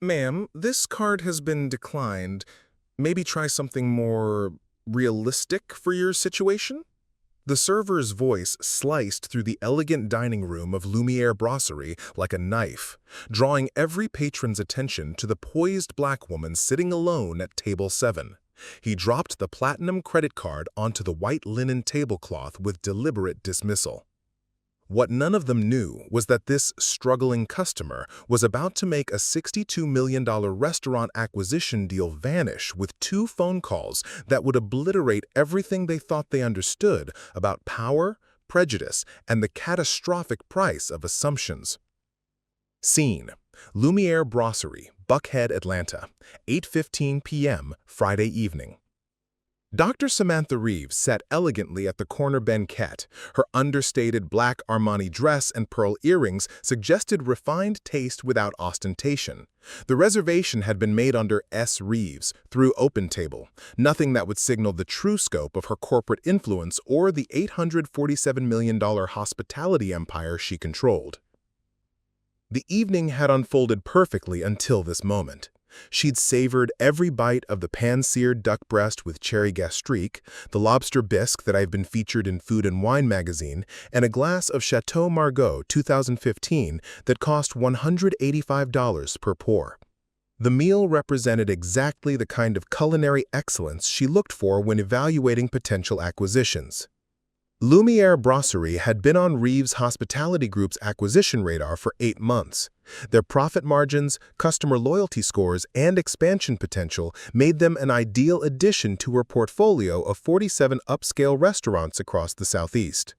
Ma'am, this card has been declined. Maybe try something more realistic for your situation? The server's voice sliced through the elegant dining room of Lumière Brasserie like a knife, drawing every patron's attention to the poised black woman sitting alone at table 7. He dropped the platinum credit card onto the white linen tablecloth with deliberate dismissal. What none of them knew was that this struggling customer was about to make a $62 million restaurant acquisition deal vanish with 2 phone calls that would obliterate everything they thought they understood about power, prejudice, and the catastrophic price of assumptions. Scene: Lumière Brasserie, Buckhead, Atlanta, 8:15 p.m. Friday evening. Dr. Samantha Reeves sat elegantly at the corner banquette. Her understated black Armani dress and pearl earrings suggested refined taste without ostentation. The reservation had been made under S. Reeves through OpenTable, nothing that would signal the true scope of her corporate influence or the $847 million hospitality empire she controlled. The evening had unfolded perfectly until this moment. She'd savored every bite of the pan-seared duck breast with cherry gastrique, the lobster bisque that I've been featured in Food and Wine magazine, and a glass of Chateau Margaux 2015 that cost $185 per pour. The meal represented exactly the kind of culinary excellence she looked for when evaluating potential acquisitions. Lumière Brasserie had been on Reeves Hospitality Group's acquisition radar for 8 months. Their profit margins, customer loyalty scores, and expansion potential made them an ideal addition to her portfolio of 47 upscale restaurants across the Southeast.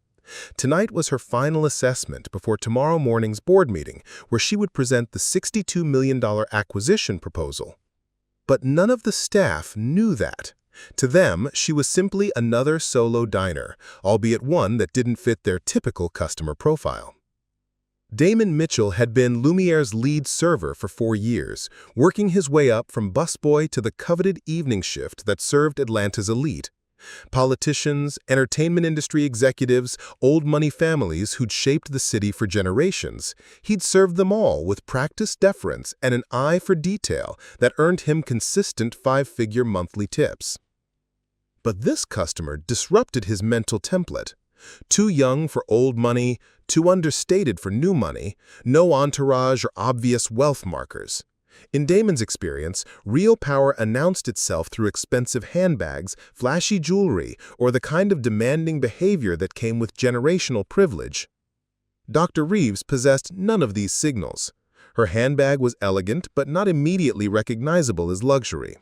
Tonight was her final assessment before tomorrow morning's board meeting, where she would present the $62 million acquisition proposal. But none of the staff knew that. To them, she was simply another solo diner, albeit one that didn't fit their typical customer profile. Damon Mitchell had been Lumière's lead server for 4 years, working his way up from busboy to the coveted evening shift that served Atlanta's elite. Politicians, entertainment industry executives, old money families who'd shaped the city for generations, he'd served them all with practiced deference and an eye for detail that earned him consistent 5-figure monthly tips. But this customer disrupted his mental template. Too young for old money, too understated for new money, no entourage or obvious wealth markers. In Damon's experience, real power announced itself through expensive handbags, flashy jewelry, or the kind of demanding behavior that came with generational privilege. Dr. Reeves possessed none of these signals. Her handbag was elegant but not immediately recognizable as luxury.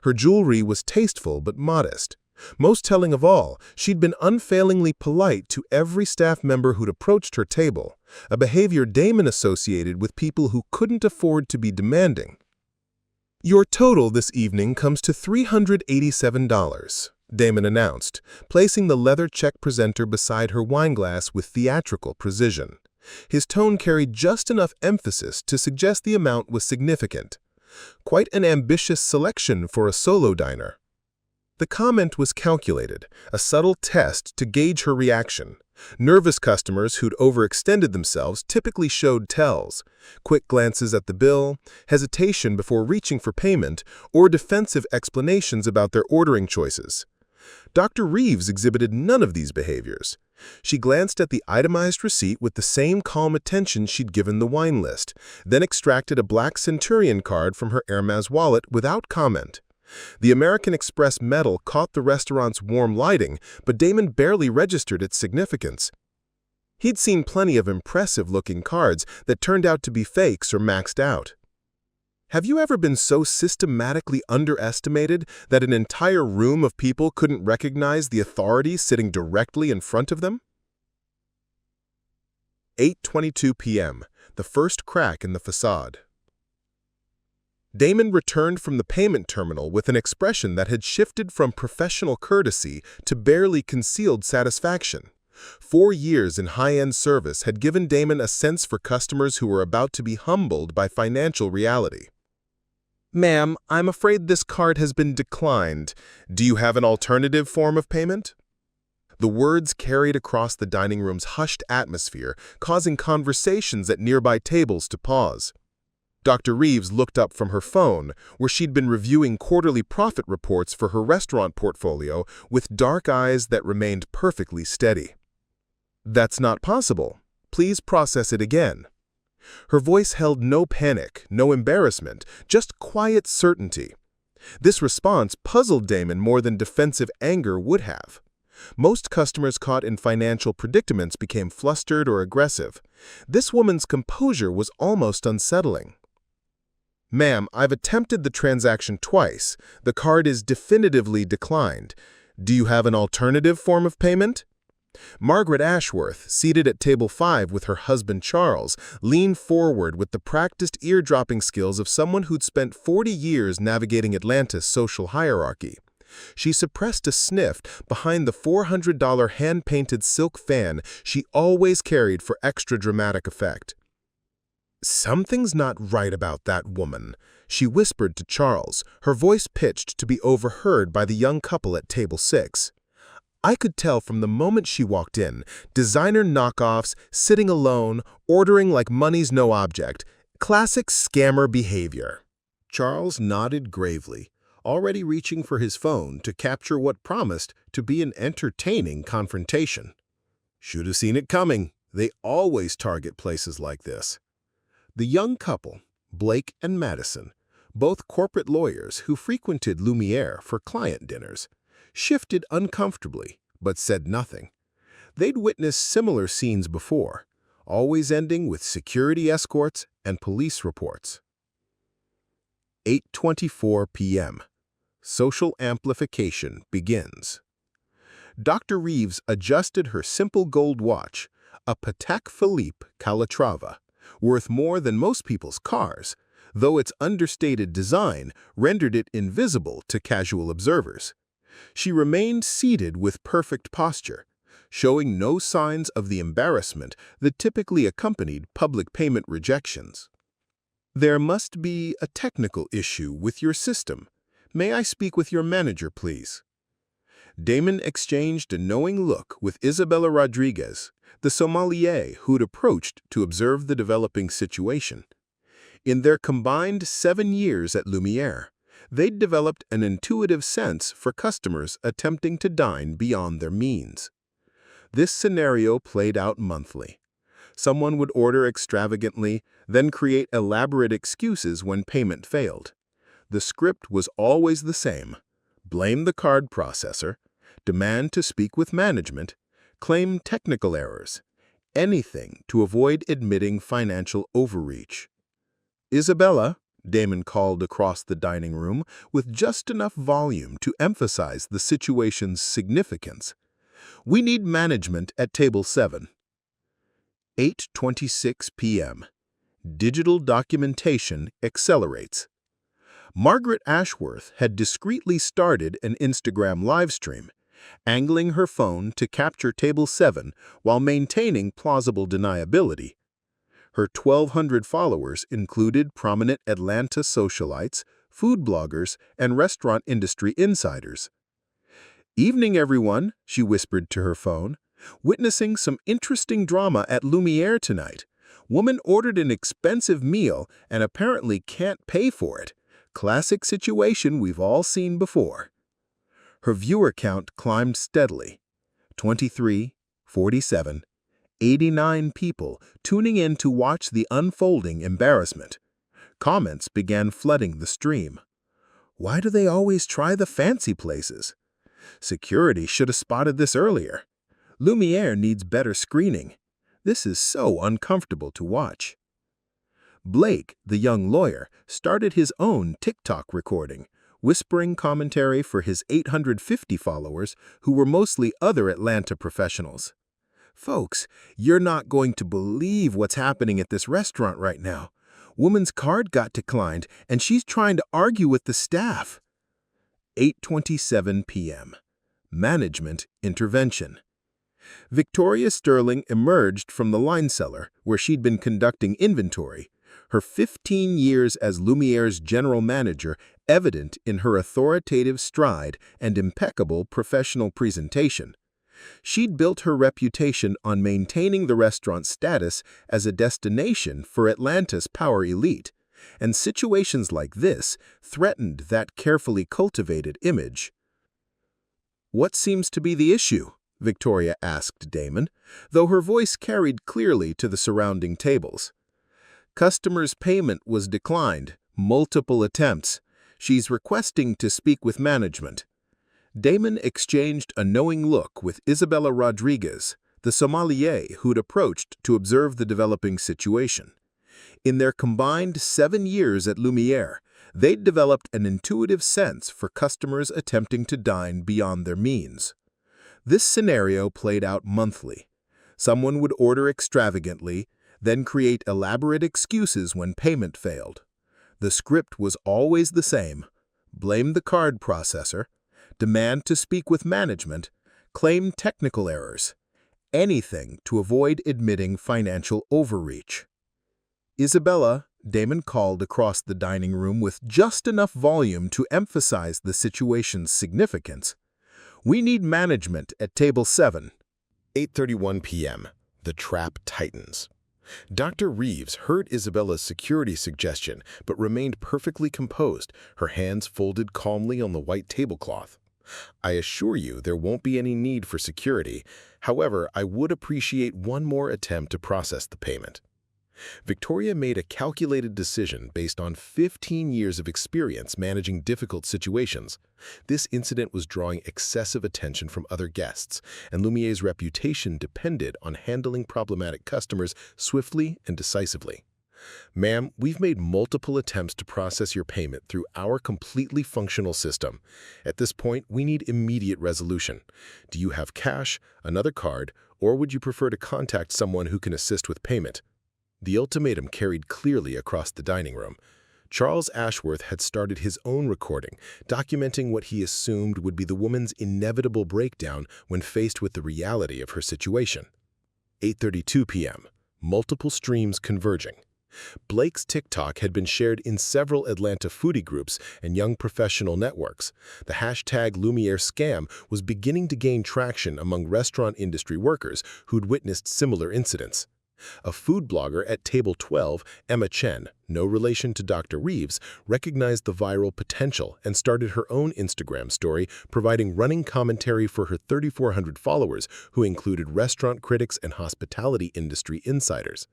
Her jewelry was tasteful but modest. Most telling of all, she'd been unfailingly polite to every staff member who'd approached her table, a behavior Damon associated with people who couldn't afford to be demanding. "Your total this evening comes to $387, Damon announced, placing the leather check presenter beside her wineglass with theatrical precision. His tone carried just enough emphasis to suggest the amount was significant. Quite an ambitious selection for a solo diner. The comment was calculated, a subtle test to gauge her reaction. Nervous customers who'd overextended themselves typically showed tells: quick glances at the bill, hesitation before reaching for payment, or defensive explanations about their ordering choices. Dr. Reeves exhibited none of these behaviors. She glanced at the itemized receipt with the same calm attention she'd given the wine list, then extracted a black Centurion card from her Hermes wallet without comment. The American Express medal caught the restaurant's warm lighting, but Damon barely registered its significance. He'd seen plenty of impressive-looking cards that turned out to be fakes or maxed out. Have you ever been so systematically underestimated that an entire room of people couldn't recognize the authority sitting directly in front of them? 8:22 p.m., the first crack in the facade. Damon returned from the payment terminal with an expression that had shifted from professional courtesy to barely concealed satisfaction. 4 years in high-end service had given Damon a sense for customers who were about to be humbled by financial reality. "Ma'am, I'm afraid this card has been declined. Do you have an alternative form of payment?" The words carried across the dining room's hushed atmosphere, causing conversations at nearby tables to pause. Dr. Reeves looked up from her phone, where she'd been reviewing quarterly profit reports for her restaurant portfolio with dark eyes that remained perfectly steady. "That's not possible. Please process it again." Her voice held no panic, no embarrassment, just quiet certainty. This response puzzled Damon more than defensive anger would have. Most customers caught in financial predicaments became flustered or aggressive. This woman's composure was almost unsettling. "Ma'am, I've attempted the transaction twice. The card is definitively declined. Do you have an alternative form of payment?" Margaret Ashworth, seated at table 5 with her husband Charles, leaned forward with the practiced ear-dropping skills of someone who'd spent 40 years navigating Atlanta's social hierarchy. She suppressed a sniff behind the $400 hand-painted silk fan she always carried for extra dramatic effect. "Something's not right about that woman," she whispered to Charles, her voice pitched to be overheard by the young couple at table 6. "I could tell from the moment she walked in, designer knockoffs, sitting alone, ordering like money's no object. Classic scammer behavior." Charles nodded gravely, already reaching for his phone to capture what promised to be an entertaining confrontation. Should have seen it coming. They always target places like this. The young couple, Blake and Madison, both corporate lawyers who frequented Lumière for client dinners, shifted uncomfortably, but said nothing. They'd witnessed similar scenes before, always ending with security escorts and police reports. 8:24 p.m. Social amplification begins. Dr. Reeves adjusted her simple gold watch, a Patek Philippe Calatrava, worth more than most people's cars, though its understated design rendered it invisible to casual observers. She remained seated with perfect posture, showing no signs of the embarrassment that typically accompanied public payment rejections. "There must be a technical issue with your system. May I speak with your manager, please?" Damon exchanged a knowing look with Isabella Rodriguez, the sommelier who'd approached to observe the developing situation. In their combined 7 years at Lumière, they'd developed an intuitive sense for customers attempting to dine beyond their means. This scenario played out monthly. Someone would order extravagantly, then create elaborate excuses when payment failed. The script was always the same: blame the card processor, demand to speak with management, claim technical errors, anything to avoid admitting financial overreach. "Isabella," Damon called across the dining room with just enough volume to emphasize the situation's significance. "We need management at table 7. 8:26 p.m. Digital documentation accelerates. Margaret Ashworth had discreetly started an Instagram livestream, angling her phone to capture table 7 while maintaining plausible deniability. Her 1,200 followers included prominent Atlanta socialites, food bloggers, and restaurant industry insiders. "Evening, everyone," she whispered to her phone. "Witnessing some interesting drama at Lumière tonight. Woman ordered an expensive meal and apparently can't pay for it. Classic situation we've all seen before." Her viewer count climbed steadily. 23, 47, 89 people tuning in to watch the unfolding embarrassment. Comments began flooding the stream. "Why do they always try the fancy places? Security should have spotted this earlier. Lumière needs better screening. This is so uncomfortable to watch." Blake, the young lawyer, started his own TikTok recording, whispering commentary for his 850 followers who were mostly other Atlanta professionals. "Folks, you're not going to believe what's happening at this restaurant right now. Woman's card got declined, and she's trying to argue with the staff." 8:27 p.m. Management intervention. Victoria Sterling emerged from the line cellar where she'd been conducting inventory, her 15 years as Lumière's general manager evident in her authoritative stride and impeccable professional presentation. She'd built her reputation on maintaining the restaurant's status as a destination for Atlanta's power elite, And situations like this threatened that carefully cultivated image. "What seems to be the issue?" Victoria asked Damon, though her voice carried clearly to the surrounding tables. "Customer's payment was declined, multiple attempts. She's requesting to speak with management." Damon exchanged a knowing look with Isabella Rodriguez, the sommelier who'd approached to observe the developing situation. In their combined 7 years at Lumière, they'd developed an intuitive sense for customers attempting to dine beyond their means. This scenario played out monthly. Someone would order extravagantly, then create elaborate excuses when payment failed. The script was always the same: blame the card processor, demand to speak with management, claim technical errors, anything to avoid admitting financial overreach. "Isabella," Damon called across the dining room with just enough volume to emphasize the situation's significance. "We need management at table 7. 8:31 p.m. The trap tightens. Dr. Reeves heard Isabella's security suggestion but remained perfectly composed, her hands folded calmly on the white tablecloth. "I assure you there won't be any need for security. However, I would appreciate one more attempt to process the payment." Victoria made a calculated decision based on 15 years of experience managing difficult situations. This incident was drawing excessive attention from other guests, and Lumiere's reputation depended on handling problematic customers swiftly and decisively. "Ma'am, we've made multiple attempts to process your payment through our completely functional system. At this point, we need immediate resolution. Do you have cash, another card, or would you prefer to contact someone who can assist with payment?" The ultimatum carried clearly across the dining room. Charles Ashworth had started his own recording, documenting what he assumed would be the woman's inevitable breakdown when faced with the reality of her situation. 8:32 p.m. Multiple streams converging. Blake's TikTok had been shared in several Atlanta foodie groups and young professional networks. The hashtag Lumière scam was beginning to gain traction among restaurant industry workers who'd witnessed similar incidents. A food blogger at Table 12, Emma Chen, no relation to Dr. Reeves, recognized the viral potential and started her own Instagram story, providing running commentary for her 3,400 followers, who included restaurant critics and hospitality industry insiders.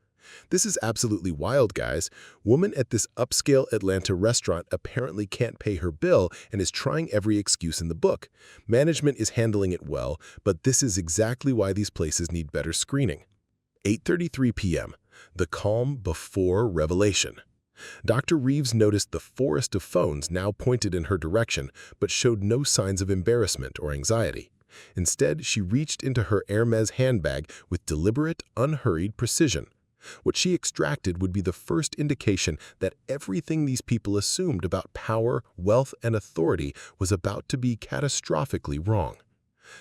"This is absolutely wild, guys. Woman at this upscale Atlanta restaurant apparently can't pay her bill and is trying every excuse in the book. Management is handling it well, but this is exactly why these places need better screening." 8:33 p.m. The calm before revelation. Dr. Reeves noticed the forest of phones now pointed in her direction, but showed no signs of embarrassment or anxiety. Instead, she reached into her Hermes handbag with deliberate, unhurried precision. What she extracted would be the first indication that everything these people assumed about power, wealth, and authority was about to be catastrophically wrong.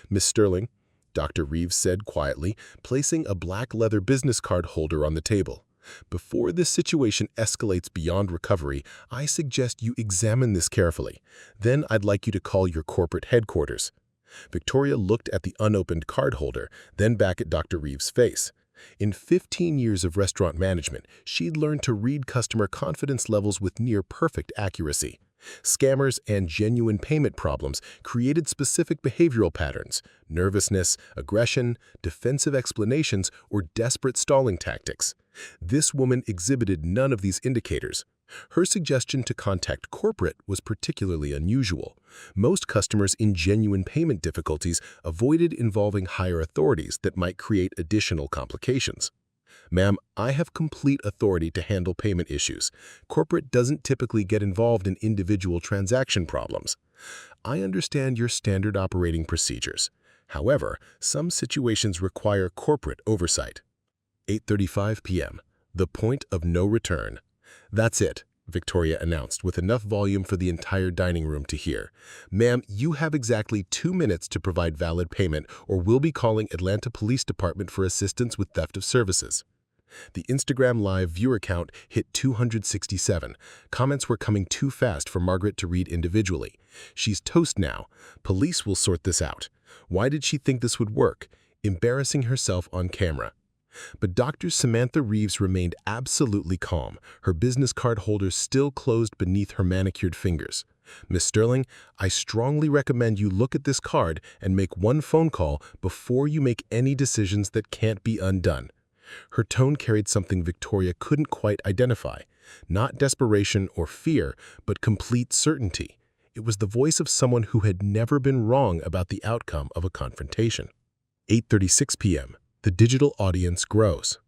"Miss Sterling," Dr. Reeves said quietly, placing a black leather business card holder on the table. "Before this situation escalates beyond recovery, I suggest you examine this carefully. Then I'd like you to call your corporate headquarters." Victoria looked at the unopened card holder, then back at Dr. Reeves' face. In 15 years of restaurant management, she'd learned to read customer confidence levels with near-perfect accuracy. Scammers and genuine payment problems created specific behavioral patterns: nervousness, aggression, defensive explanations, or desperate stalling tactics. This woman exhibited none of these indicators. Her suggestion to contact corporate was particularly unusual. Most customers in genuine payment difficulties avoided involving higher authorities that might create additional complications. "Ma'am, I have complete authority to handle payment issues. Corporate doesn't typically get involved in individual transaction problems. I understand your standard operating procedures. However, some situations require corporate oversight." 8:35 p.m. The point of no return. "That's it," Victoria announced with enough volume for the entire dining room to hear. "Ma'am, you have exactly 2 minutes to provide valid payment, or we'll be calling Atlanta Police Department for assistance with theft of services." The Instagram Live viewer count hit 267. Comments were coming too fast for Margaret to read individually. "She's toast now. Police will sort this out. Why did she think this would work? Embarrassing herself on camera." But Dr. Samantha Reeves remained absolutely calm, her business card holder still closed beneath her manicured fingers. "Miss Sterling, I strongly recommend you look at this card and make one phone call before you make any decisions that can't be undone." Her tone carried something Victoria couldn't quite identify. Not desperation or fear, but complete certainty. It was the voice of someone who had never been wrong about the outcome of a confrontation. 8:36 p.m. The digital audience grows.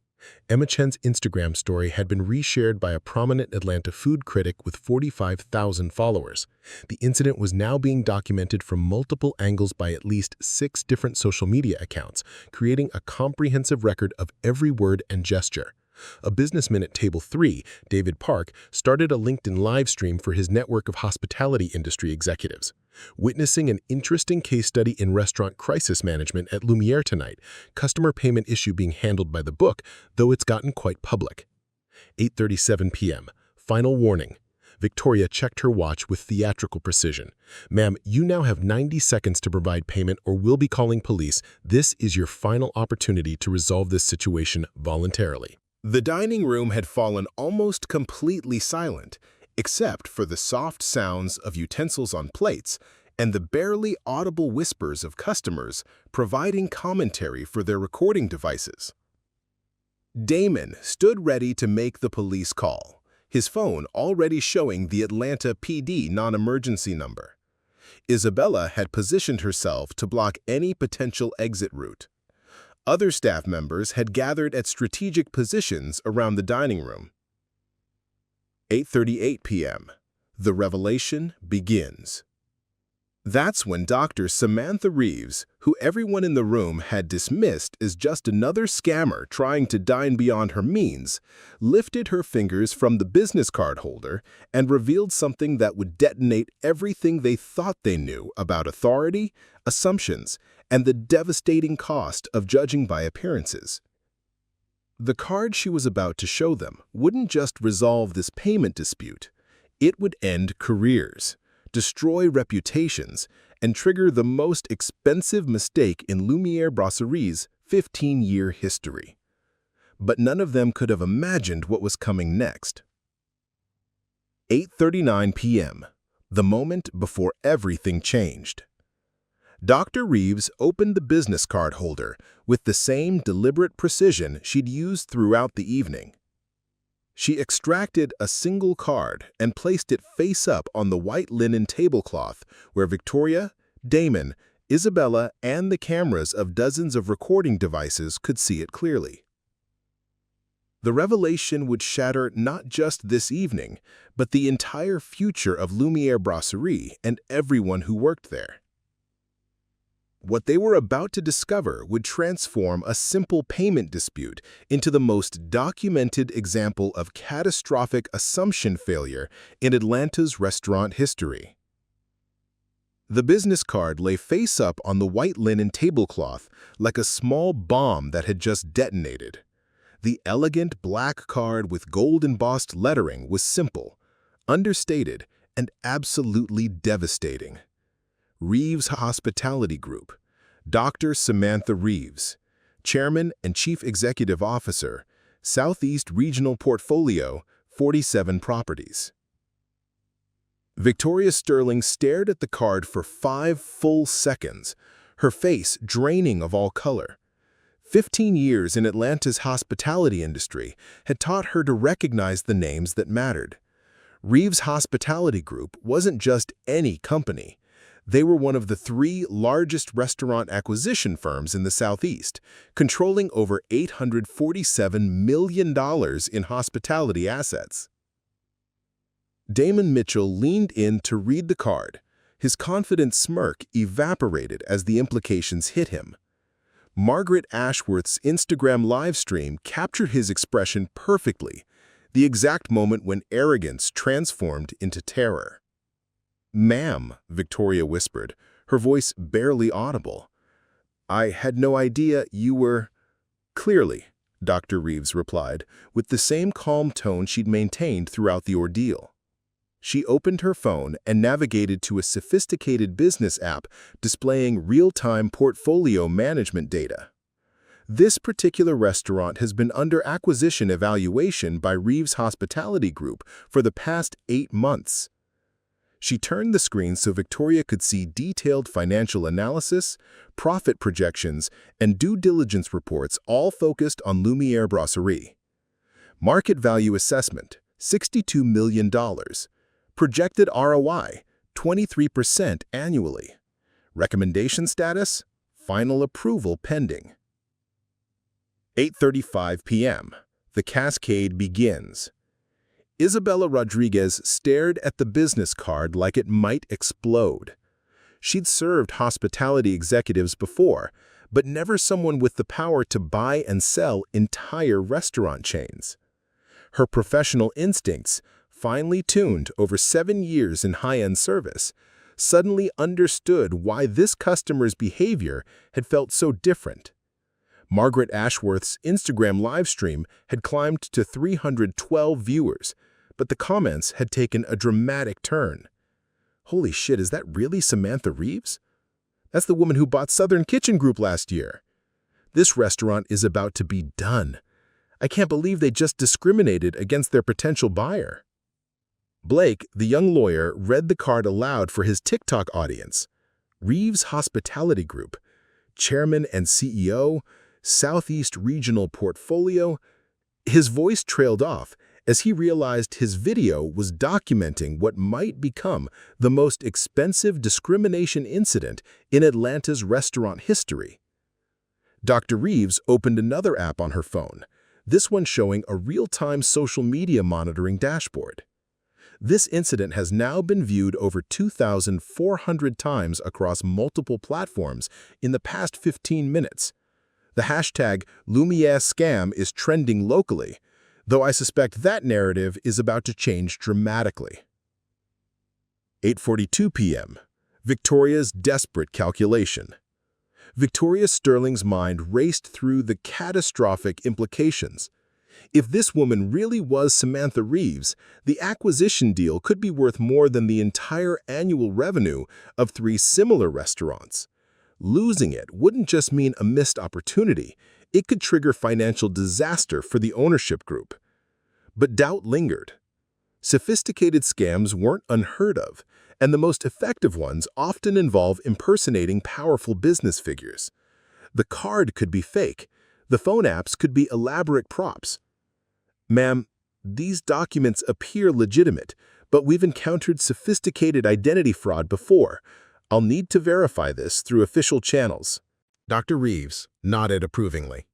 Emma Chen's Instagram story had been reshared by a prominent Atlanta food critic with 45,000 followers. The incident was now being documented from multiple angles by at least 6 different social media accounts, creating a comprehensive record of every word and gesture. A businessman at Table 3, David Park, started a LinkedIn live stream for his network of hospitality industry executives. Witnessing an interesting case study in restaurant crisis management at Lumière tonight, customer payment issue being handled by the book, though it's gotten quite public. 8:37 p.m. Final warning. Victoria checked her watch with theatrical precision. "Ma'am, you now have 90 seconds to provide payment or we'll be calling police. This is your final opportunity to resolve this situation voluntarily." The dining room had fallen almost completely silent, except for the soft sounds of utensils on plates and the barely audible whispers of customers providing commentary for their recording devices. Damon stood ready to make the police call, his phone already showing the Atlanta PD non-emergency number. Isabella had positioned herself to block any potential exit route. Other staff members had gathered at strategic positions around the dining room. 8:38 p.m. The revelation begins. That's when Dr. Samantha Reeves, who everyone in the room had dismissed as just another scammer trying to dine beyond her means, lifted her fingers from the business card holder and revealed something that would detonate everything they thought they knew about authority, assumptions, and the devastating cost of judging by appearances. The card she was about to show them wouldn't just resolve this payment dispute. It would end careers, destroy reputations, and trigger the most expensive mistake in Lumière Brasserie's 15-year history. But none of them could have imagined what was coming next. 8:39 p.m., the moment before everything changed. Dr. Reeves opened the business card holder with the same deliberate precision she'd used throughout the evening. She extracted a single card and placed it face up on the white linen tablecloth where Victoria, Damon, Isabella, and the cameras of dozens of recording devices could see it clearly. The revelation would shatter not just this evening, but the entire future of Lumière Brasserie and everyone who worked there. What they were about to discover would transform a simple payment dispute into the most documented example of catastrophic assumption failure in Atlanta's restaurant history. The business card lay face up on the white linen tablecloth like a small bomb that had just detonated. The elegant black card with gold-embossed lettering was simple, understated, and absolutely devastating. Reeves Hospitality Group, Dr. Samantha Reeves, Chairman and Chief Executive Officer, Southeast Regional Portfolio, 47 properties. Victoria Sterling stared at the card for 5 full seconds, her face draining of all color. 15 years in Atlanta's hospitality industry had taught her to recognize the names that mattered. Reeves Hospitality Group wasn't just any company. They were one of the 3 largest restaurant acquisition firms in the Southeast, controlling over $847 million in hospitality assets. Damon Mitchell leaned in to read the card. His confident smirk evaporated as the implications hit him. Margaret Ashworth's Instagram live stream captured his expression perfectly, the exact moment when arrogance transformed into terror. "Ma'am," Victoria whispered, her voice barely audible. "I had no idea you were—" "Clearly," Dr. Reeves replied, with the same calm tone she'd maintained throughout the ordeal. She opened her phone and navigated to a sophisticated business app displaying real-time portfolio management data. This particular restaurant has been under acquisition evaluation by Reeves Hospitality Group for the past 8 months. She turned the screen so Victoria could see detailed financial analysis, profit projections, and due diligence reports all focused on Lumière Brasserie. Market value assessment, $62 million. Projected ROI, 23% annually. Recommendation status, final approval pending. 8:35 p.m. The cascade begins. Isabella Rodriguez stared at the business card like it might explode. She'd served hospitality executives before, but never someone with the power to buy and sell entire restaurant chains. Her professional instincts, finely tuned over 7 years in high-end service, suddenly understood why this customer's behavior had felt so different. Margaret Ashworth's Instagram livestream had climbed to 312 viewers, but the comments had taken a dramatic turn. Holy shit, is that really Samantha Reeves? That's the woman who bought Southern Kitchen Group last year. This restaurant is about to be done. I can't believe they just discriminated against their potential buyer. Blake, the young lawyer, read the card aloud for his TikTok audience. Reeves Hospitality Group, Chairman and CEO, Southeast Regional Portfolio. His voice trailed off as he realized his video was documenting what might become the most expensive discrimination incident in Atlanta's restaurant history. Dr. Reeves opened another app on her phone, this one showing a real-time social media monitoring dashboard. This incident has now been viewed over 2,400 times across multiple platforms in the past 15 minutes. The hashtag #LumiereScam is trending locally, though I suspect that narrative is about to change dramatically. 8:42 p.m. Victoria's desperate calculation. Victoria Sterling's mind raced through the catastrophic implications. If this woman really was Samantha Reeves, the acquisition deal could be worth more than the entire annual revenue of 3 similar restaurants. Losing it wouldn't just mean a missed opportunity, it could trigger financial disaster for the ownership group. But doubt lingered. Sophisticated scams weren't unheard of, and the most effective ones often involve impersonating powerful business figures. The card could be fake. The phone apps could be elaborate props. Ma'am, these documents appear legitimate, but we've encountered sophisticated identity fraud before. I'll need to verify this through official channels. Dr. Reeves nodded approvingly.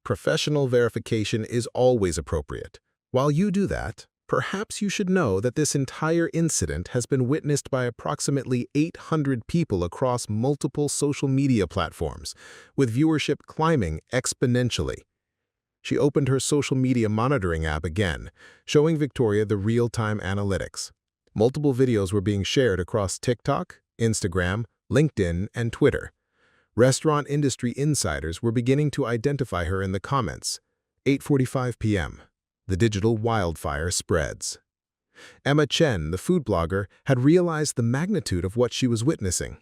Professional verification is always appropriate. While you do that, perhaps you should know that this entire incident has been witnessed by approximately 800 people across multiple social media platforms, with viewership climbing exponentially. She opened her social media monitoring app again, showing Victoria the real-time analytics. Multiple videos were being shared across TikTok, Instagram, LinkedIn, and Twitter. Restaurant industry insiders were beginning to identify her in the comments. 8:45 p.m. The digital wildfire spreads. Emma Chen, the food blogger, had realized the magnitude of what she was witnessing.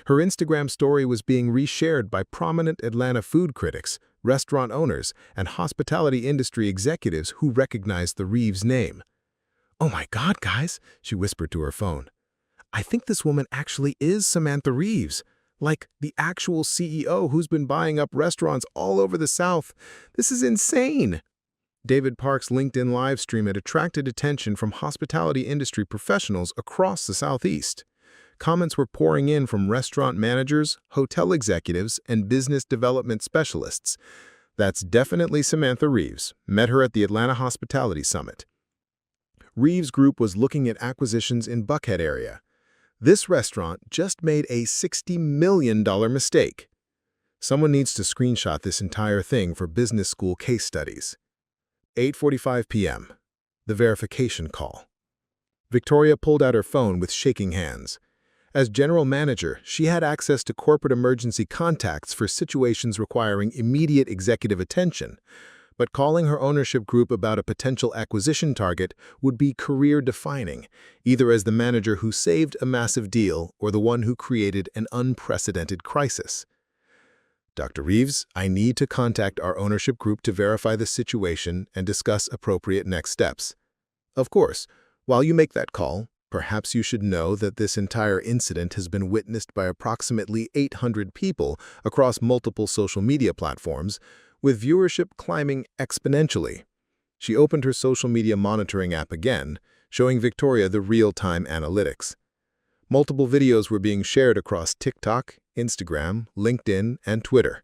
Her Instagram story was being reshared by prominent Atlanta food critics, restaurant owners, and hospitality industry executives who recognized the Reeves name. "Oh my God, guys," she whispered to her phone. "I think this woman actually is Samantha Reeves, like the actual CEO who's been buying up restaurants all over the South. This is insane." David Park's LinkedIn live stream had attracted attention from hospitality industry professionals across the Southeast. Comments were pouring in from restaurant managers, hotel executives, and business development specialists. "That's definitely Samantha Reeves. Met her at the Atlanta Hospitality Summit." Reeves Group was looking at acquisitions in Buckhead area. This restaurant just made a $60 million mistake. Someone needs to screenshot this entire thing for business school case studies. 8:45 p.m. The verification call. Victoria pulled out her phone with shaking hands. As general manager, she had access to corporate emergency contacts for situations requiring immediate executive attention, but calling her ownership group about a potential acquisition target would be career-defining, either as the manager who saved a massive deal or the one who created an unprecedented crisis. Dr. Reeves, I need to contact our ownership group to verify the situation and discuss appropriate next steps. Of course, while you make that call, perhaps you should know that this entire incident has been witnessed by approximately 800 people across multiple social media platforms, with viewership climbing exponentially. She opened her social media monitoring app again, showing Victoria the real-time analytics. Multiple videos were being shared across TikTok, Instagram, LinkedIn, and Twitter.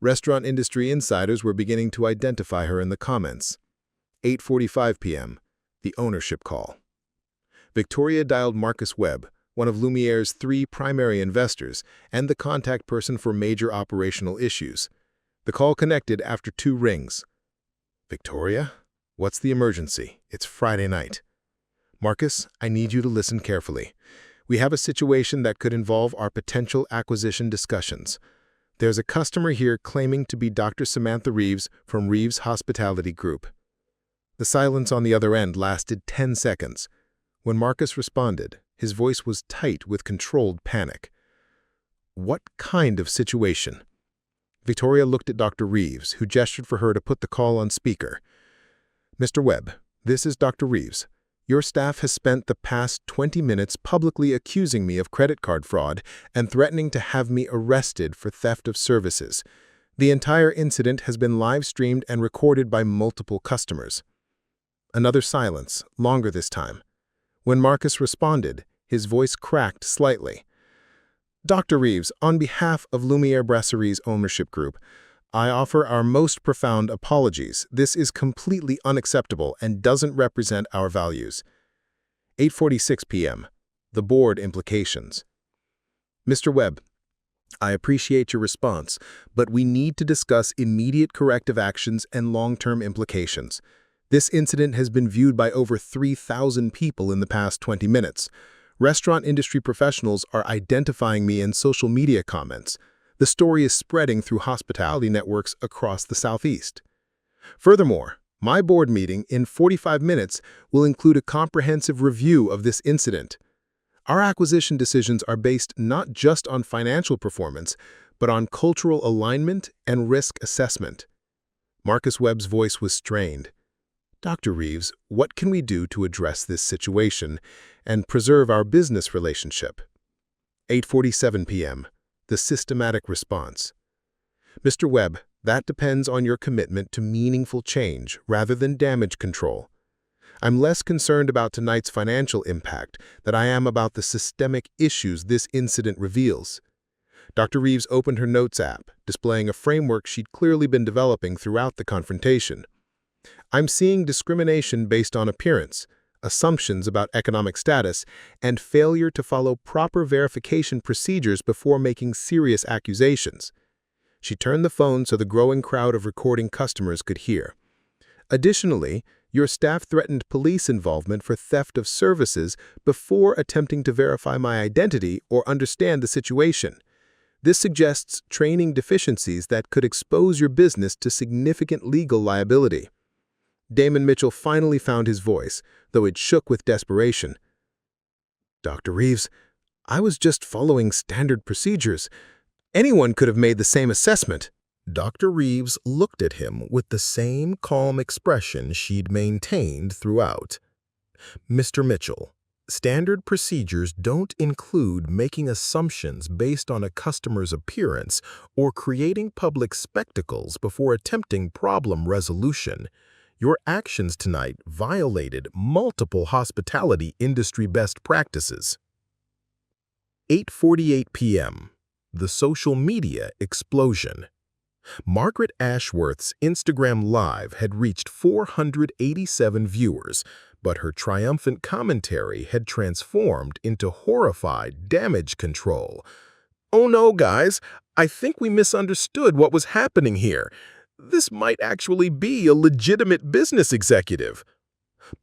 Restaurant industry insiders were beginning to identify her in the comments. 8:45 p.m. The ownership call. Victoria dialed Marcus Webb, one of Lumiere's 3 primary investors and the contact person for major operational issues. The call connected after 2 rings. Victoria? What's the emergency? It's Friday night. Marcus, I need you to listen carefully. We have a situation that could involve our potential acquisition discussions. There's a customer here claiming to be Dr. Samantha Reeves from Reeves Hospitality Group. The silence on the other end lasted 10 seconds. When Marcus responded, his voice was tight with controlled panic. What kind of situation? Victoria looked at Dr. Reeves, who gestured for her to put the call on speaker. Mr. Webb, this is Dr. Reeves. Your staff has spent the past 20 minutes publicly accusing me of credit card fraud and threatening to have me arrested for theft of services. The entire incident has been live-streamed and recorded by multiple customers. Another silence, longer this time. When Marcus responded, his voice cracked slightly. Dr. Reeves, on behalf of Lumière Brasserie's ownership group, I offer our most profound apologies. This is completely unacceptable and doesn't represent our values. 8:46 p.m. The board implications. Mr. Webb, I appreciate your response, but we need to discuss immediate corrective actions and long-term implications. This incident has been viewed by over 3,000 people in the past 20 minutes. Restaurant industry professionals are identifying me in social media comments. The story is spreading through hospitality networks across the Southeast. Furthermore, my board meeting in 45 minutes will include a comprehensive review of this incident. Our acquisition decisions are based not just on financial performance, but on cultural alignment and risk assessment. Marcus Webb's voice was strained. Dr. Reeves, what can we do to address this situation and preserve our business relationship? 8:47 p.m. The systematic response. Mr. Webb, that depends on your commitment to meaningful change rather than damage control. I'm less concerned about tonight's financial impact than I am about the systemic issues this incident reveals. Dr. Reeves opened her Notes app, displaying a framework she'd clearly been developing throughout the confrontation. I'm seeing discrimination based on appearance, assumptions about economic status, and failure to follow proper verification procedures before making serious accusations. She turned the phone so the growing crowd of recording customers could hear. Additionally, your staff threatened police involvement for theft of services before attempting to verify my identity or understand the situation. This suggests training deficiencies that could expose your business to significant legal liability. Damon Mitchell finally found his voice, though it shook with desperation. Dr. Reeves, I was just following standard procedures. Anyone could have made the same assessment. Dr. Reeves looked at him with the same calm expression she'd maintained throughout. Mr. Mitchell, standard procedures don't include making assumptions based on a customer's appearance or creating public spectacles before attempting problem resolution. Your actions tonight violated multiple hospitality industry best practices. 8:48 p.m. The social media explosion. Margaret Ashworth's Instagram Live had reached 487 viewers, but her triumphant commentary had transformed into horrified damage control. Oh no, guys, I think we misunderstood what was happening here. This might actually be a legitimate business executive.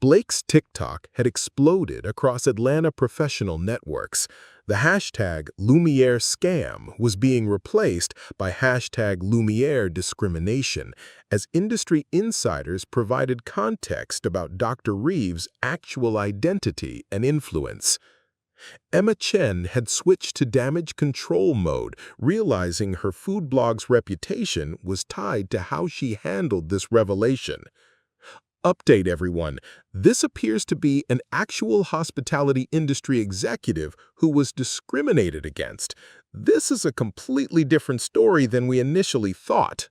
Blake's TikTok had exploded across Atlanta professional networks. The hashtag Lumière scam was being replaced by hashtag Lumière discrimination as industry insiders provided context about Dr. Reeves' actual identity and influence. Emma Chen had switched to damage control mode, realizing her food blog's reputation was tied to how she handled this revelation. Update everyone. This appears to be an actual hospitality industry executive who was discriminated against. This is a completely different story than we initially thought.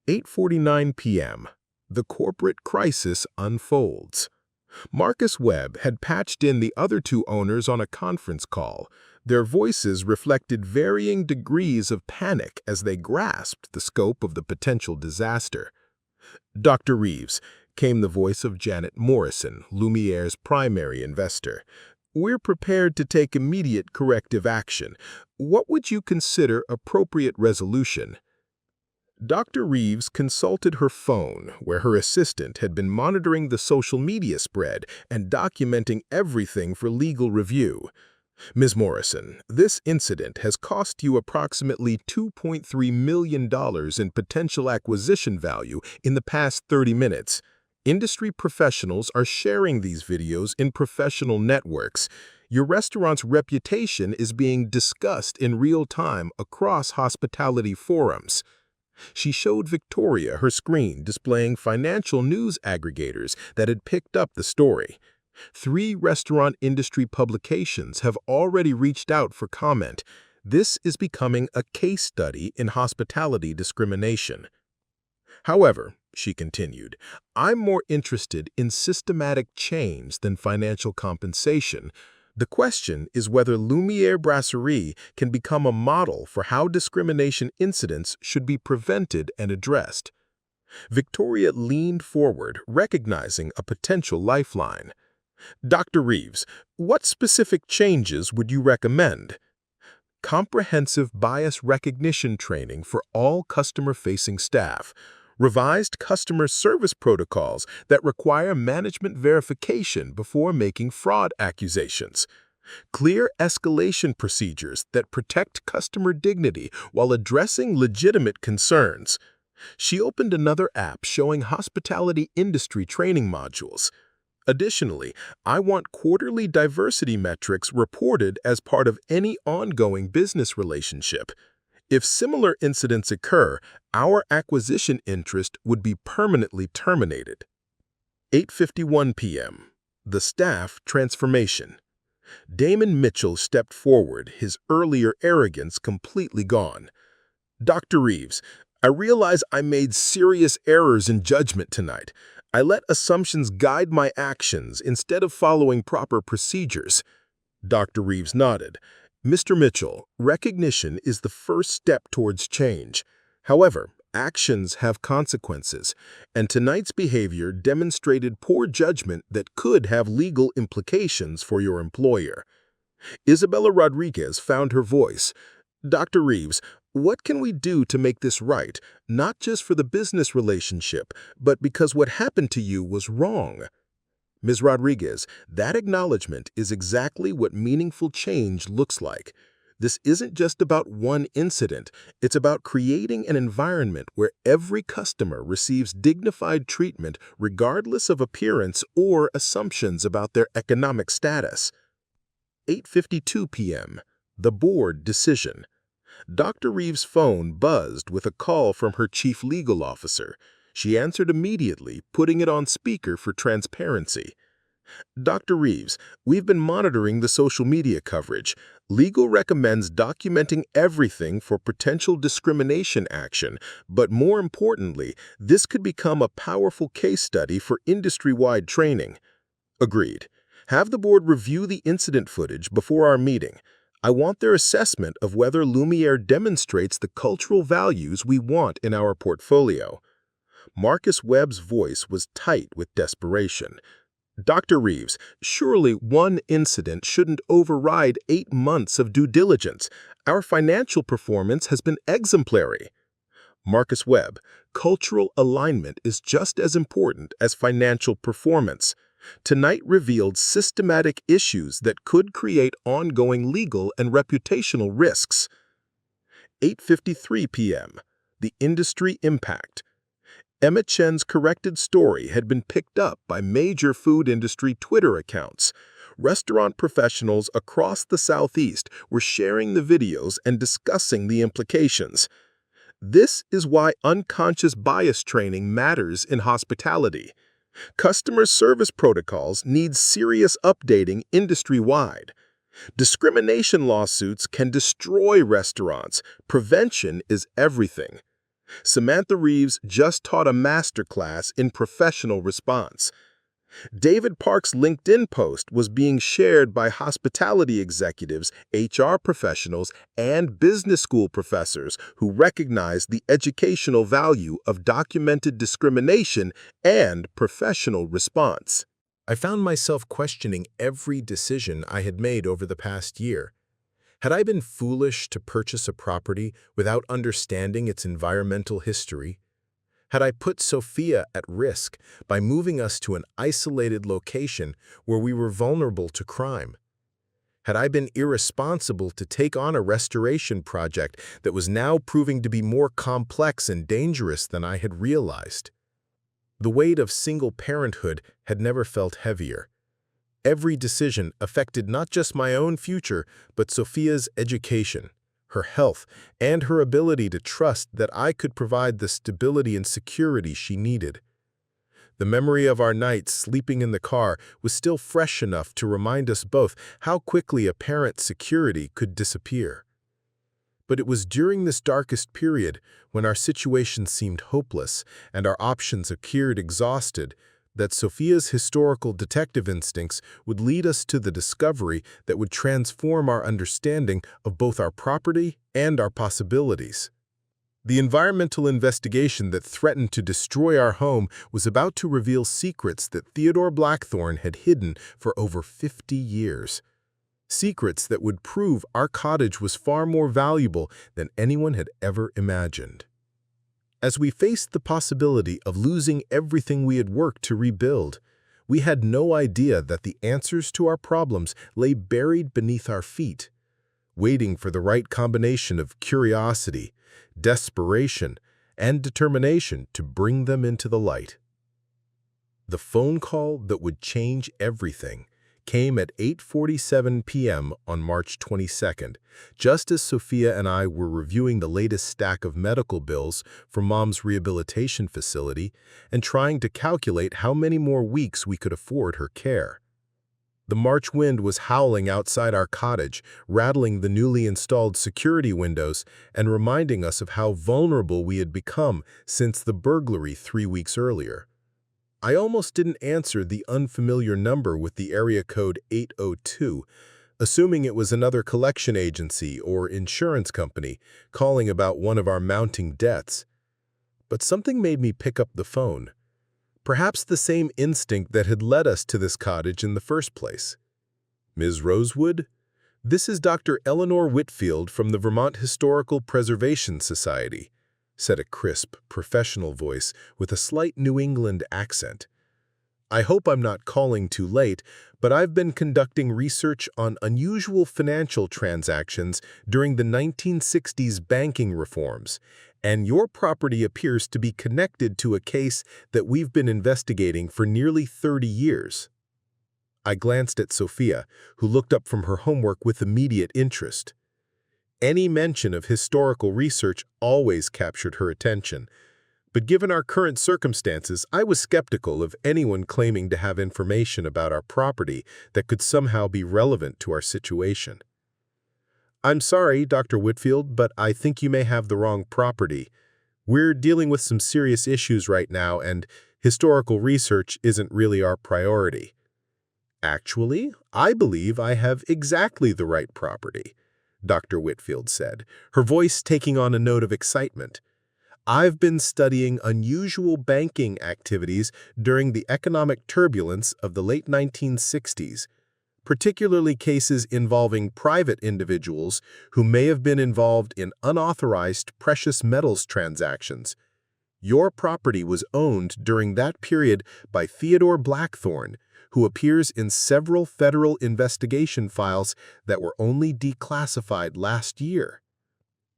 8:49 p.m. The corporate crisis unfolds. Marcus Webb had patched in the other two owners on a conference call. Their voices reflected varying degrees of panic as they grasped the scope of the potential disaster. "Dr. Reeves," came the voice of Janet Morrison, Lumiere's primary investor. "We're prepared to take immediate corrective action. What would you consider appropriate resolution?" Dr. Reeves consulted her phone, where her assistant had been monitoring the social media spread and documenting everything for legal review. "Ms. Morrison, this incident has cost you approximately $2.3 million in potential acquisition value in the past 30 minutes. Industry professionals are sharing these videos in professional networks. Your restaurant's reputation is being discussed in real time across hospitality forums." She showed Victoria her screen displaying financial news aggregators that had picked up the story. 3 restaurant industry publications have already reached out for comment. This is becoming a case study in hospitality discrimination. "However," she continued, "I'm more interested in systematic change than financial compensation. The question is whether Lumière Brasserie can become a model for how discrimination incidents should be prevented and addressed." Victoria leaned forward, recognizing a potential lifeline. "Dr. Reeves, what specific changes would you recommend?" "Comprehensive bias recognition training for all customer-facing staff. Revised customer service protocols that require management verification before making fraud accusations. Clear escalation procedures that protect customer dignity while addressing legitimate concerns." She opened another app showing hospitality industry training modules. "Additionally, I want quarterly diversity metrics reported as part of any ongoing business relationship. If similar incidents occur, our acquisition interest would be permanently terminated." 8:51 p.m. The staff transformation. Damon Mitchell stepped forward, his earlier arrogance completely gone. "Dr. Reeves, I realize I made serious errors in judgment tonight. I let assumptions guide my actions instead of following proper procedures." Dr. Reeves nodded. "Mr. Mitchell, recognition is the first step towards change. However, actions have consequences, and tonight's behavior demonstrated poor judgment that could have legal implications for your employer." Isabella Rodriguez found her voice. "Dr. Reeves, what can we do to make this right, not just for the business relationship, but because what happened to you was wrong?" Ms. Rodriguez, that acknowledgement is exactly what meaningful change looks like. This isn't just about one incident. It's about creating an environment where every customer receives dignified treatment regardless of appearance or assumptions about their economic status. 8:52 p.m. The board decision. Dr. Reeves' phone buzzed with a call from her chief legal officer. She answered immediately, putting it on speaker for transparency. "Dr. Reeves, we've been monitoring the social media coverage. Legal recommends documenting everything for potential discrimination action, but more importantly, this could become a powerful case study for industry-wide training." "Agreed. Have the board review the incident footage before our meeting. I want their assessment of whether Lumière demonstrates the cultural values we want in our portfolio." Marcus Webb's voice was tight with desperation. "Dr. Reeves, surely one incident shouldn't override 8 months of due diligence. Our financial performance has been exemplary." Marcus Webb, cultural alignment is just as important as financial performance. Tonight revealed systematic issues that could create ongoing legal and reputational risks. 8:53 p.m. The industry impact. Emma Chen's corrected story had been picked up by major food industry Twitter accounts. Restaurant professionals across the Southeast were sharing the videos and discussing the implications. This is why unconscious bias training matters in hospitality. Customer service protocols need serious updating industry-wide. Discrimination lawsuits can destroy restaurants. Prevention is everything. Samantha Reeves just taught a masterclass in professional response. David Park's LinkedIn post was being shared by hospitality executives, HR professionals, and business school professors who recognize the educational value of documented discrimination and professional response. I found myself questioning every decision I had made over the past year. Had I been foolish to purchase a property without understanding its environmental history? Had I put Sophia at risk by moving us to an isolated location where we were vulnerable to crime? Had I been irresponsible to take on a restoration project that was now proving to be more complex and dangerous than I had realized? The weight of single parenthood had never felt heavier. Every decision affected not just my own future, but Sophia's education, her health, and her ability to trust that I could provide the stability and security she needed. The memory of our nights sleeping in the car was still fresh enough to remind us both how quickly a parent's security could disappear. But it was during this darkest period, when our situation seemed hopeless and our options appeared exhausted, that Sophia's historical detective instincts would lead us to the discovery that would transform our understanding of both our property and our possibilities. The environmental investigation that threatened to destroy our home was about to reveal secrets that Theodore Blackthorne had hidden for over 50 years. Secrets that would prove our cottage was far more valuable than anyone had ever imagined. As we faced the possibility of losing everything we had worked to rebuild, we had no idea that the answers to our problems lay buried beneath our feet, waiting for the right combination of curiosity, desperation, and determination to bring them into the light. The phone call that would change everything came at 8:47 p.m. on March 22nd, just as Sophia and I were reviewing the latest stack of medical bills from Mom's rehabilitation facility and trying to calculate how many more weeks we could afford her care. The March wind was howling outside our cottage, rattling the newly installed security windows and reminding us of how vulnerable we had become since the burglary 3 weeks earlier. I almost didn't answer the unfamiliar number with the area code 802, assuming it was another collection agency or insurance company calling about one of our mounting debts. But something made me pick up the phone. Perhaps the same instinct that had led us to this cottage in the first place. Ms. Rosewood? This is Dr. Eleanor Whitfield from the Vermont Historical Preservation Society, said a crisp, professional voice with a slight New England accent. I hope I'm not calling too late, but I've been conducting research on unusual financial transactions during the 1960s banking reforms, and your property appears to be connected to a case that we've been investigating for nearly 30 years. I glanced at Sophia, who looked up from her homework with immediate interest. Any mention of historical research always captured her attention, but given our current circumstances, I was skeptical of anyone claiming to have information about our property that could somehow be relevant to our situation. I'm sorry, Dr. Whitfield, but I think you may have the wrong property. We're dealing with some serious issues right now, and historical research isn't really our priority. Actually, I believe I have exactly the right property, Dr. Whitfield said, her voice taking on a note of excitement. I've been studying unusual banking activities during the economic turbulence of the late 1960s, particularly cases involving private individuals who may have been involved in unauthorized precious metals transactions. Your property was owned during that period by Theodore Blackthorne, who appears in several federal investigation files that were only declassified last year.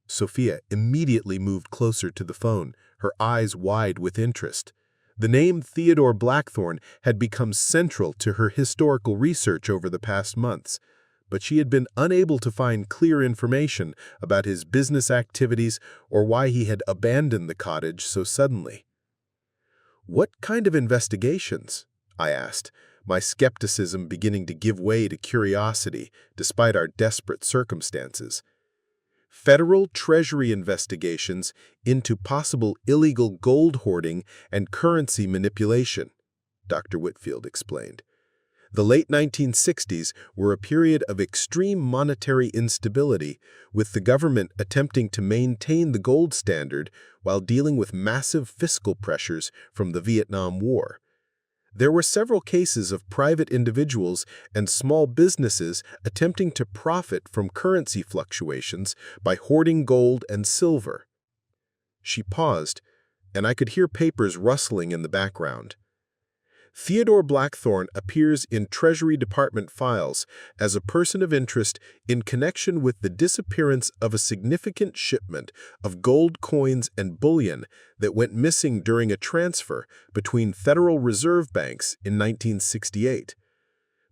Sophia immediately moved closer to the phone, her eyes wide with interest. The name Theodore Blackthorne had become central to her historical research over the past months, but she had been unable to find clear information about his business activities or why he had abandoned the cottage so suddenly. "What kind of investigations?" I asked, my skepticism beginning to give way to curiosity despite our desperate circumstances. "Federal Treasury investigations into possible illegal gold hoarding and currency manipulation," Dr. Whitfield explained. The late 1960s were a period of extreme monetary instability, with the government attempting to maintain the gold standard while dealing with massive fiscal pressures from the Vietnam War. There were several cases of private individuals and small businesses attempting to profit from currency fluctuations by hoarding gold and silver. She paused, and I could hear papers rustling in the background. Theodore Blackthorne appears in Treasury Department files as a person of interest in connection with the disappearance of a significant shipment of gold coins and bullion that went missing during a transfer between Federal Reserve banks in 1968.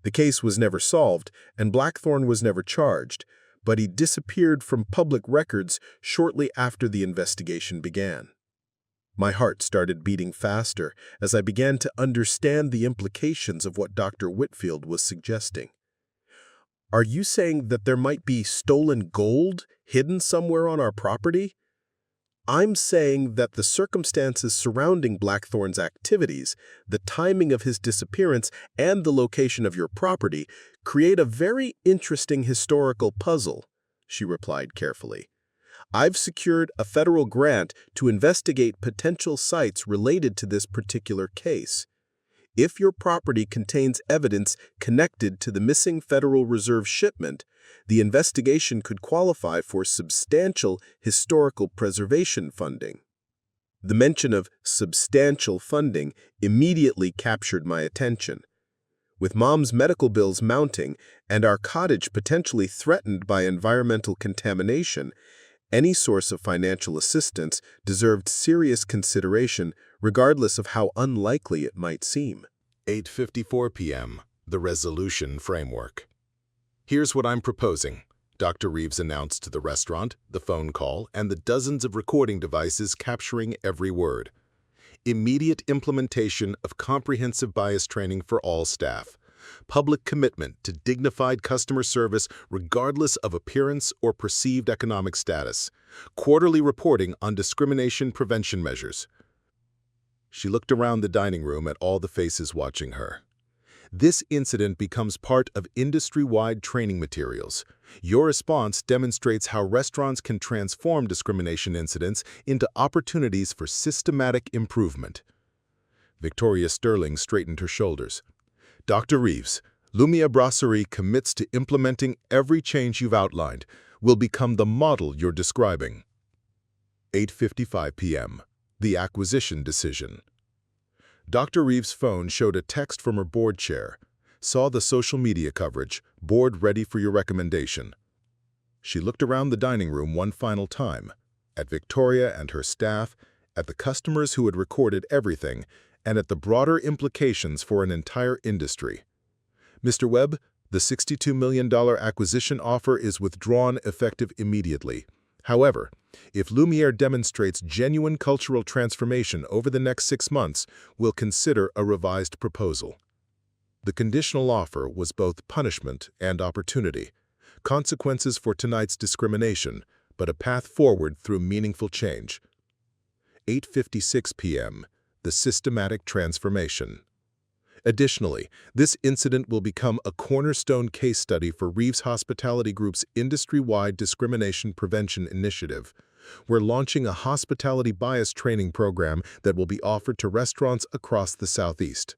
The case was never solved, and Blackthorne was never charged, but he disappeared from public records shortly after the investigation began. My heart started beating faster as I began to understand the implications of what Dr. Whitfield was suggesting. "Are you saying that there might be stolen gold hidden somewhere on our property?" "I'm saying that the circumstances surrounding Blackthorne's activities, the timing of his disappearance, and the location of your property create a very interesting historical puzzle," she replied carefully. "I've secured a federal grant to investigate potential sites related to this particular case. If your property contains evidence connected to the missing Federal Reserve shipment, the investigation could qualify for substantial historical preservation funding." The mention of substantial funding immediately captured my attention. With Mom's medical bills mounting and our cottage potentially threatened by environmental contamination, any source of financial assistance deserved serious consideration, regardless of how unlikely it might seem. 8:54 p.m. The Resolution Framework. "Here's what I'm proposing," Dr. Reeves announced to the restaurant, the phone call, and the dozens of recording devices capturing every word. "Immediate implementation of comprehensive bias training for all staff. Public commitment to dignified customer service regardless of appearance or perceived economic status. Quarterly reporting on discrimination prevention measures." She looked around the dining room at all the faces watching her. "This incident becomes part of industry-wide training materials. Your response demonstrates how restaurants can transform discrimination incidents into opportunities for systematic improvement." Victoria Sterling straightened her shoulders. "Dr. Reeves, Lumière Brasserie commits to implementing every change you've outlined. Will become the model you're describing." 8:55 p.m. The Acquisition Decision. Dr. Reeves' phone showed a text from her board chair. "Saw the social media coverage. Board ready for your recommendation." She looked around the dining room one final time, at Victoria and her staff, at the customers who had recorded everything, and at the broader implications for an entire industry. "Mr. Webb, the $62 million acquisition offer is withdrawn effective immediately. However, if Lumière demonstrates genuine cultural transformation over the next 6 months, we'll consider a revised proposal." The conditional offer was both punishment and opportunity, consequences for tonight's discrimination, but a path forward through meaningful change. 8:56 p.m. The Systematic Transformation. Additionally, this incident will become a cornerstone case study for Reeves Hospitality Group's industry-wide discrimination prevention initiative. We're launching a hospitality bias training program that will be offered to restaurants across the Southeast.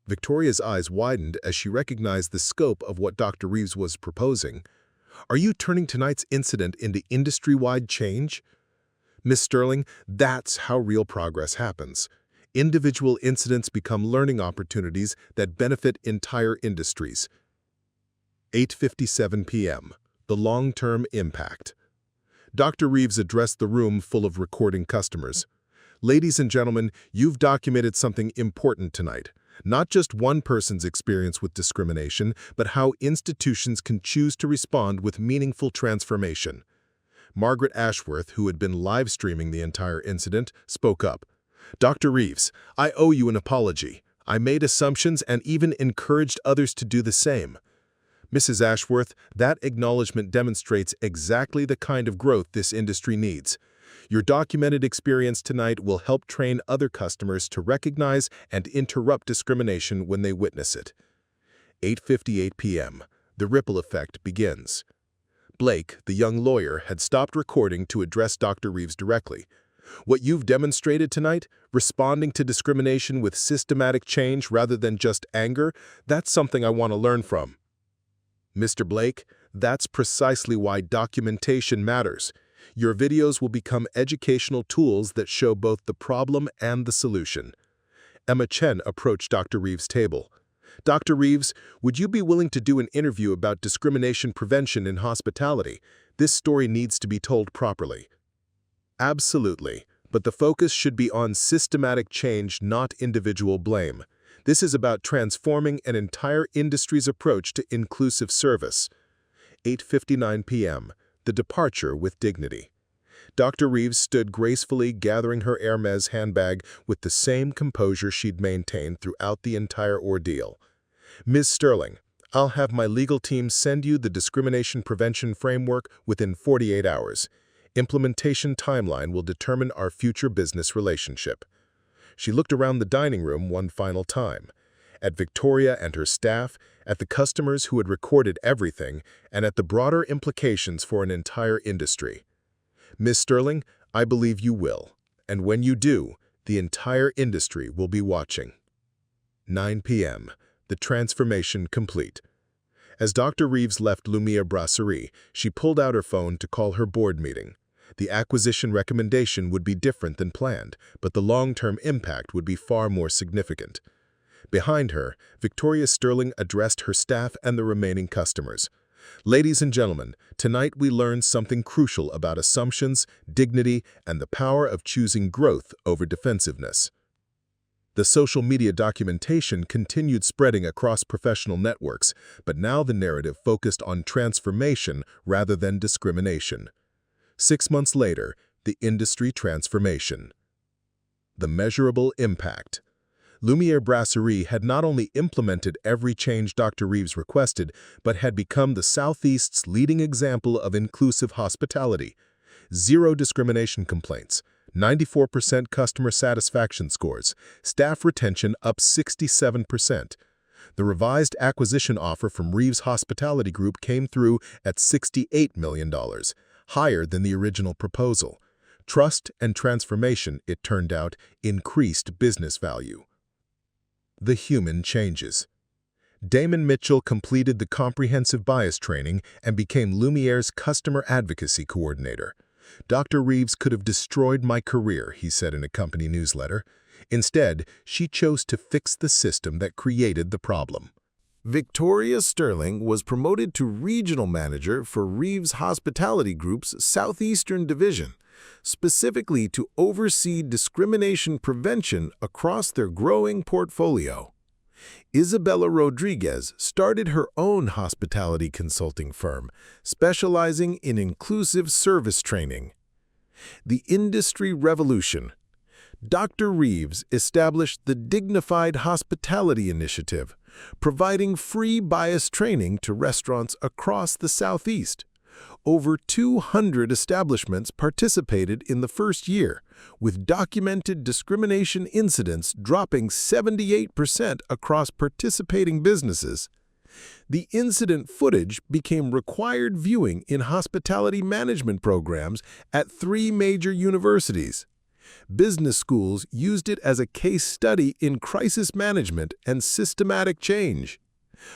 Victoria's eyes widened as she recognized the scope of what Dr. Reeves was proposing. "Are you turning tonight's incident into industry-wide change?" "Miss Sterling, that's how real progress happens. Individual incidents become learning opportunities that benefit entire industries." 8:57 p.m. The Long-Term Impact. Dr. Reeves addressed the room full of recording customers. Ladies and gentlemen, you've documented something important tonight. Not just one person's experience with discrimination, but how institutions can choose to respond with meaningful transformation. Margaret Ashworth, who had been live streaming the entire incident, spoke up. Dr. Reeves, I owe you an apology. I made assumptions and even encouraged others to do the same. Mrs. Ashworth, that acknowledgement demonstrates exactly the kind of growth this industry needs. Your documented experience tonight will help train other customers to recognize and interrupt discrimination when they witness it. 8:58 p.m. The ripple effect begins. Blake, the young lawyer, had stopped recording to address Dr. Reeves directly. What you've demonstrated tonight, responding to discrimination with systematic change rather than just anger, that's something I want to learn from. Mr. Blake, that's precisely why documentation matters. Your videos will become educational tools that show both the problem and the solution. Emma Chen approached Dr. Reeves' table. Dr. Reeves, would you be willing to do an interview about discrimination prevention in hospitality? This story needs to be told properly. Absolutely, but the focus should be on systematic change, not individual blame. This is about transforming an entire industry's approach to inclusive service. 8:59 p.m. The departure with dignity. Dr. Reeves stood gracefully, gathering her Hermes handbag with the same composure she'd maintained throughout the entire ordeal. Ms. Sterling, I'll have my legal team send you the discrimination prevention framework within 48 hours. Implementation timeline will determine our future business relationship. She looked around the dining room one final time. At Victoria and her staff, at the customers who had recorded everything, and at the broader implications for an entire industry. Ms. Sterling, I believe you will, and when you do, the entire industry will be watching. 9 p.m. The transformation complete. As Dr. Reeves left Lumière Brasserie, she pulled out her phone to call her board meeting. The acquisition recommendation would be different than planned, but the long-term impact would be far more significant. Behind her, Victoria Sterling addressed her staff and the remaining customers. Ladies and gentlemen, tonight we learned something crucial about assumptions, dignity, and the power of choosing growth over defensiveness. The social media documentation continued spreading across professional networks, but now the narrative focused on transformation rather than discrimination. 6 months later, the industry transformation. The measurable impact. Lumière Brasserie had not only implemented every change Dr. Reeves requested, but had become the Southeast's leading example of inclusive hospitality. 0 discrimination complaints, 94% customer satisfaction scores, staff retention up 67%. The revised acquisition offer from Reeves Hospitality Group came through at $68 million, higher than the original proposal. Trust and transformation, it turned out, increased business value. The human changes. Damon Mitchell completed the comprehensive bias training and became Lumière's customer advocacy coordinator. Dr. Reeves could have destroyed my career, he said in a company newsletter. Instead, she chose to fix the system that created the problem. Victoria Sterling was promoted to regional manager for Reeves Hospitality Group's Southeastern Division, specifically to oversee discrimination prevention across their growing portfolio. Isabella Rodriguez started her own hospitality consulting firm, specializing in inclusive service training. The Industry Revolution. Dr. Reeves established the Dignified Hospitality Initiative, providing free bias training to restaurants across the Southeast. Over 200 establishments participated in the first year, with documented discrimination incidents dropping 78% across participating businesses. The incident footage became required viewing in hospitality management programs at 3 major universities. Business schools used it as a case study in crisis management and systematic change.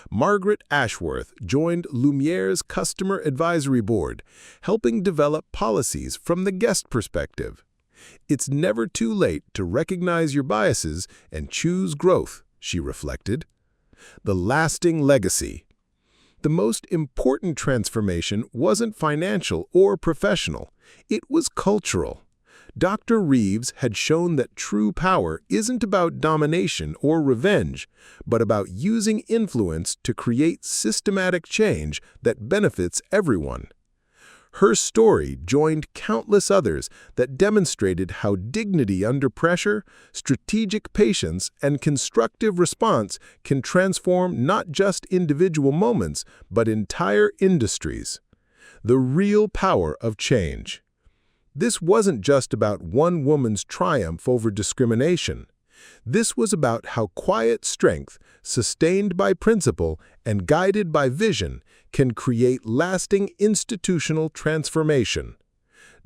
Margaret Ashworth joined Lumière's Customer Advisory Board, helping develop policies from the guest perspective. It's never too late to recognize your biases and choose growth, she reflected. The lasting legacy. The most important transformation wasn't financial or professional. It was cultural. Dr. Reeves had shown that true power isn't about domination or revenge, but about using influence to create systematic change that benefits everyone. Her story joined countless others that demonstrated how dignity under pressure, strategic patience, and constructive response can transform not just individual moments, but entire industries. The real power of change. This wasn't just about one woman's triumph over discrimination. This was about how quiet strength, sustained by principle and guided by vision, can create lasting institutional transformation.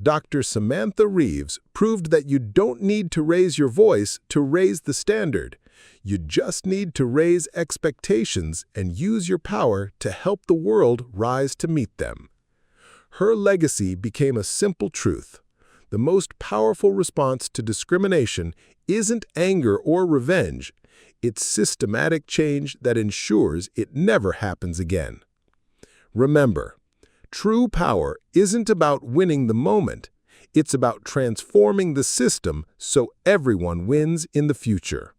Dr. Samantha Reeves proved that you don't need to raise your voice to raise the standard. You just need to raise expectations and use your power to help the world rise to meet them. Her legacy became a simple truth. The most powerful response to discrimination isn't anger or revenge. It's systematic change that ensures it never happens again. Remember, true power isn't about winning the moment. It's about transforming the system so everyone wins in the future.